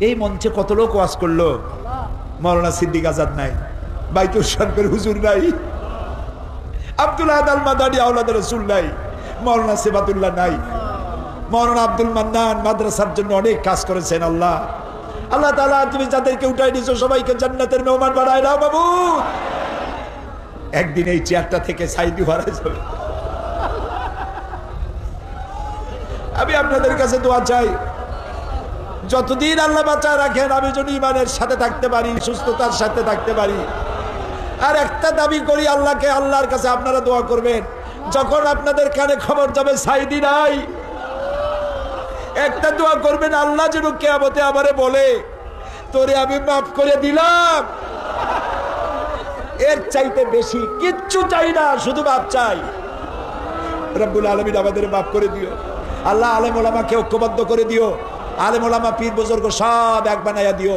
এই মঞ্চে কত লোক ওয়াজ করলো, মাওলানা সিদ্দিক আজাদ নাই, বাইতুল শরীফের হুজুর নাই, আব্দুল আহাদ আল মাদানী আওলাদ রাসূল নাই, মাওলানা সিবাতুল্লাহ নাই, মাওলানা আব্দুল মান্নান মাদ্রাসার জন্য অনেক কাজ করেছেন। আল্লাহ আল্লাহ তাআলা তুমি যাদেরকে উঠাই দিয়েছো সবাইকে জান্নাতের মেহমান বানায় দাও বাবু। একদিন এই চেয়ারটা থেকে সাইদি হারা যাবে। আমি আপনাদের কাছে দোয়া চাই, যতদিন আল্লাহ বাঁচায় রাখেন আমি যেন ইমানের সাথে থাকতে পারি, সুস্থতার সাথে থাকতে পারি। আর একটা দাবি করি আল্লাহকে, আল্লাহর কাছে আপনারা দোয়া করবেন, যখন আপনাদের কানে খবর যাবে সাইদি নাই, একটা দোয়া করবেন, আল্লাহ যেন কিয়ামতে আমারে বলে তোরে আমি মাফ করে দিলাম। এর চাইতে বেশি কিচ্ছু চাই না, শুধু মাফ চাই। রব্বুল আলামিন আমাদের মাফ করে দিও। আল্লাহ আলেম ওলামাকে ঐক্যবদ্ধ করে দিও, আলেম ওলামা পীর বুজুর্গ সব এক বানাইয়া দিও।